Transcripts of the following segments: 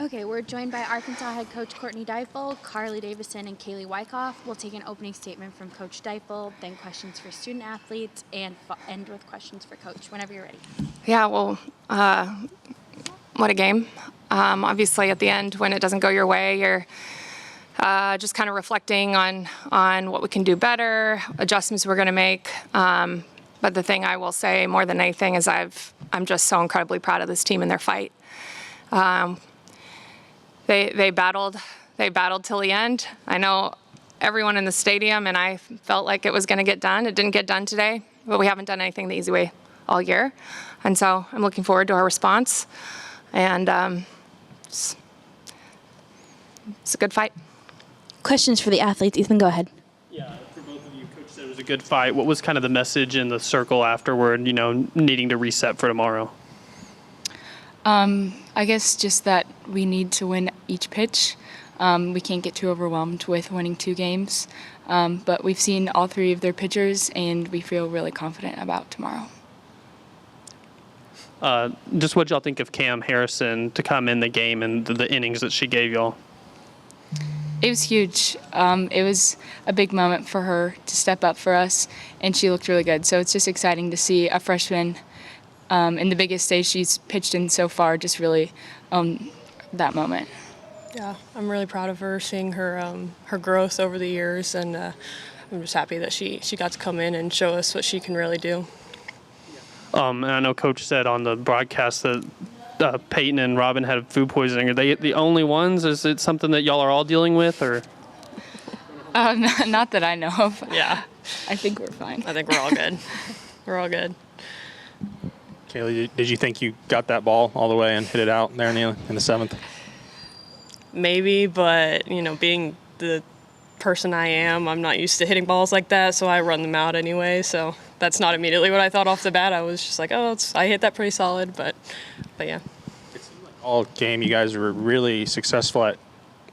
Okay, we're joined by Arkansas head coach Courtney Deifel, Karlie Davison, and Kailey Wyckoff. We'll take an opening statement from Coach Deifel, then questions for student athletes, and end with questions for Coach, whenever you're ready. Yeah, well, what a game. Obviously, at the end, when it doesn't go your way, you're just kind of reflecting on what we can do better, adjustments we're going to make. But the thing I will say more than anything is I'm just so incredibly proud of this team and their fight. They battled till the end. I know everyone in the stadium, and I felt like it was going to get done. It didn't get done today, but we haven't done anything the easy way all year. And so I'm looking forward to our response. And it's a good fight. Questions for the athletes. Ethan, go ahead. Yeah, for both of you, Coach said it was a good fight. What was kind of the message in the circle afterward, needing to reset for tomorrow? I guess just that we need to win each pitch. We can't get too overwhelmed with winning 2 games. But we've seen all 3 of their pitchers, and we feel really confident about tomorrow. Just what y'all think of Cam Harrison to come in the game and the innings that she gave y'all? It was huge. It was a big moment for her to step up for us, and she looked really good. So it's just exciting to see a freshman in the biggest stage she's pitched in so far just really own that moment. Yeah, I'm really proud of her, seeing her her growth over the years, and I'm just happy that she got to come in and show us what she can really do. And I know Coach said on the broadcast that Peyton and Robin had food poisoning. Are they the only ones? Is it something that y'all are all dealing with, or? Not that I know of. Yeah. I think we're fine. I think we're all good. We're all good. Kailey, did you think you got that ball all the way and hit it out there in the 7th? Maybe, but, being the person I am, I'm not used to hitting balls like that, so I run them out anyway. So that's not immediately what I thought off the bat. I was just like, I hit that pretty solid, but yeah. It seemed like all game you guys were really successful at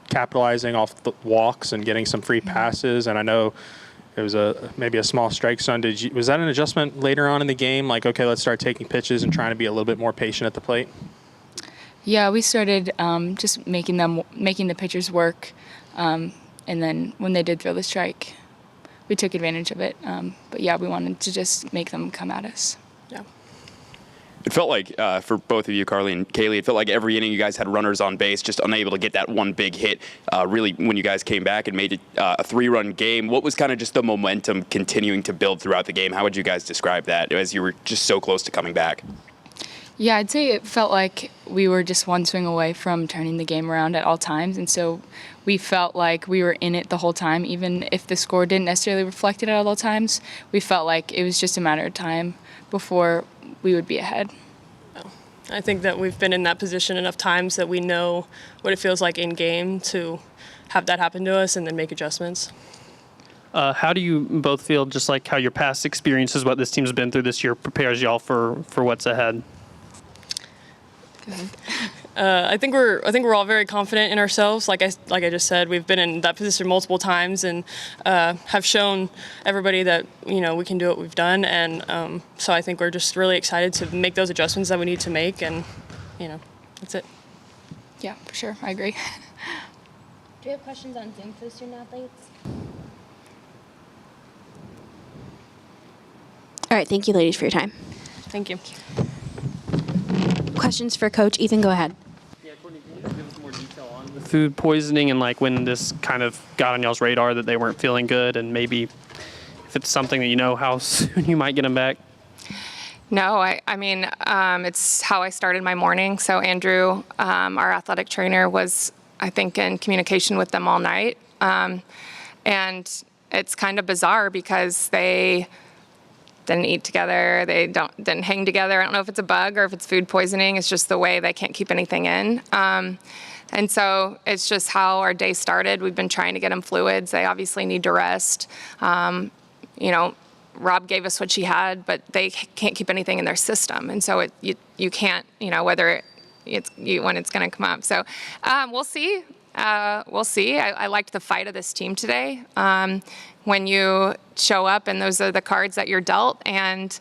capitalizing off the walks and getting some free passes, and I know it was maybe a small strike zone. Was that an adjustment later on in the game? Like, okay, let's start taking pitches and trying to be a little bit more patient at the plate? Yeah, we started just making the pitchers work, and then when they did throw the strike, we took advantage of it. But yeah, we wanted to just make them come at us. Yeah. It felt like, for both of you, Karlie and Kailey, it felt like every inning you guys had runners on base, just unable to get that one big hit. Really, when you guys came back and made it a 3-run game, what was kind of just the momentum continuing to build throughout the game? How would you guys describe that as you were just so close to coming back? Yeah, I'd say it felt like we were just one swing away from turning the game around at all times, and so we felt like we were in it the whole time. Even if the score didn't necessarily reflect it at all times, we felt like it was just a matter of time before we would be ahead. I think that we've been in that position enough times that we know what it feels like in game to have that happen to us and then make adjustments. How do you both feel, just like how your past experiences, what this team's been through this year, prepares y'all for what's ahead? I think we're all very confident in ourselves. Like I just said, we've been in that position multiple times and have shown everybody that we can do what we've done. And so I think we're just really excited to make those adjustments that we need to make. And that's it. Yeah, for sure. I agree. Do you have questions on Zoom for the student athletes? All right, thank you, ladies, for your time. Thank you. Questions for Coach. Ethan, go ahead. Yeah, Courtney, can you give us more detail on the food poisoning and like when this kind of got on y'all's radar that they weren't feeling good, and maybe if it's something that how soon you might get them back? No, I mean, it's how I started my morning. So Andrew, our athletic trainer, was, I think, in communication with them all night. And it's kind of bizarre because they didn't eat together. They didn't hang together. I don't know if it's a bug or if it's food poisoning. It's just the way they can't keep anything in. And so it's just how our day started. We've been trying to get them fluids. They obviously need to rest. Rob gave us what she had, but they can't keep anything in their system. And so you can't, whether when it's going to come up. So we'll see. We'll see. I liked the fight of this team today. When you show up and those are the cards that you're dealt, and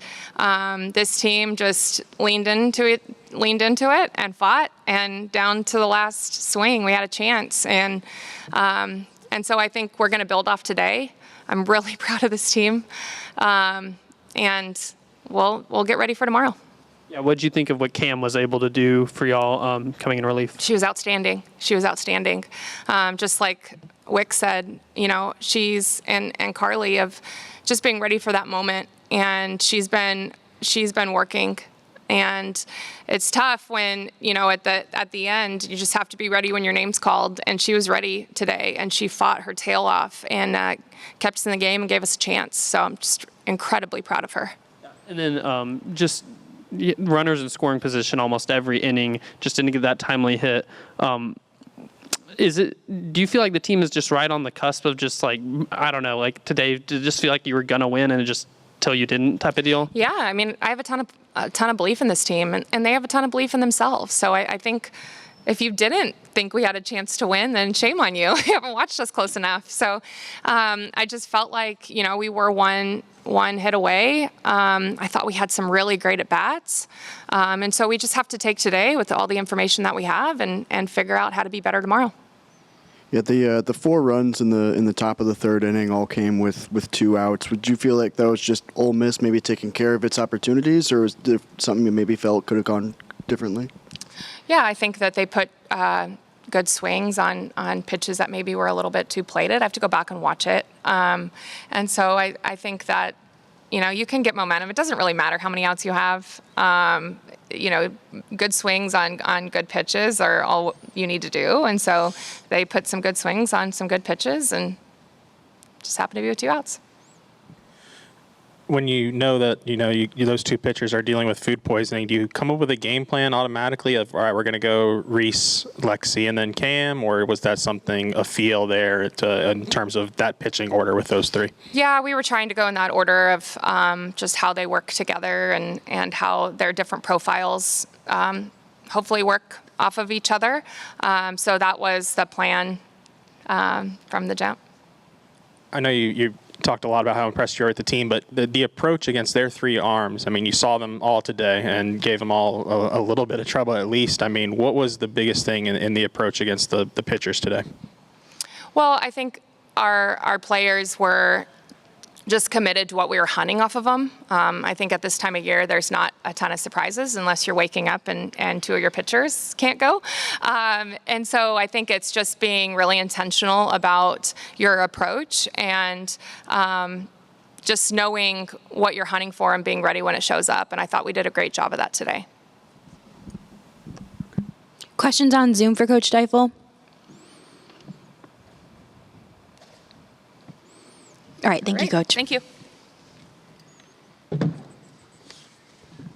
this team just leaned into it leaned into it and fought, and down to the last swing, we had a chance. And so I think we're going to build off today. I'm really proud of this team, and we'll get ready for tomorrow. Yeah, what did you think of what Cam was able to do for y'all coming in relief? She was outstanding. Just like Wick said, she's and Karlie of just being ready for that moment, and she's been working. And it's tough when, at the end, you just have to be ready when your name's called. And she was ready today, and she fought her tail off and kept us in the game and gave us a chance. So I'm just incredibly proud of her. And then just runners in scoring position almost every inning, just didn't get that timely hit. Do you feel like the team is just right on the cusp of just like, I don't know, like today, did it just feel like you were going to win and it just till you didn't type of deal? Yeah, I mean, I have a ton of belief in this team, and they have a ton of belief in themselves. So I think if you didn't think we had a chance to win, then shame on you. You haven't watched us close enough. So I just felt like, we were one hit away. I thought we had some really great at-bats. And so we just have to take today with all the information that we have and figure out how to be better tomorrow. Yeah, the 4 runs in the top of the third inning all came with 2 outs. Would you feel like that was just Ole Miss maybe taking care of its opportunities, or was there something you maybe felt could have gone differently? Yeah, I think that they put good swings on pitches that maybe were a little bit too plated. I have to go back and watch it. And so I think that, you can get momentum. It doesn't really matter how many outs you have. Good swings on good pitches are all you need to do. And so they put some good swings on some good pitches and just happened to be with 2 outs. When you know that those 2 pitchers are dealing with food poisoning, do you come up with a game plan automatically of, all right, we're going to go Reese, Lexi, and then Cam, or was that a feel there in terms of that pitching order with those 3? Yeah, we were trying to go in that order of just how they work together and how their different profiles hopefully work off of each other. So that was the plan from the jump. I know you talked a lot about how impressed you are with the team, but the approach against their 3 arms, I mean, you saw them all today and gave them all a little bit of trouble at least. I mean, what was the biggest thing in the approach against the pitchers today? Well, I think our players were just committed to what we were hunting off of them. I think at this time of year, there's not a ton of surprises unless you're waking up and 2 of your pitchers can't go. And so I think it's just being really intentional about your approach and just knowing what you're hunting for and being ready when it shows up. And I thought we did a great job of that today. Questions on Zoom for Coach Deifel? All right, thank you, Coach. Thank you.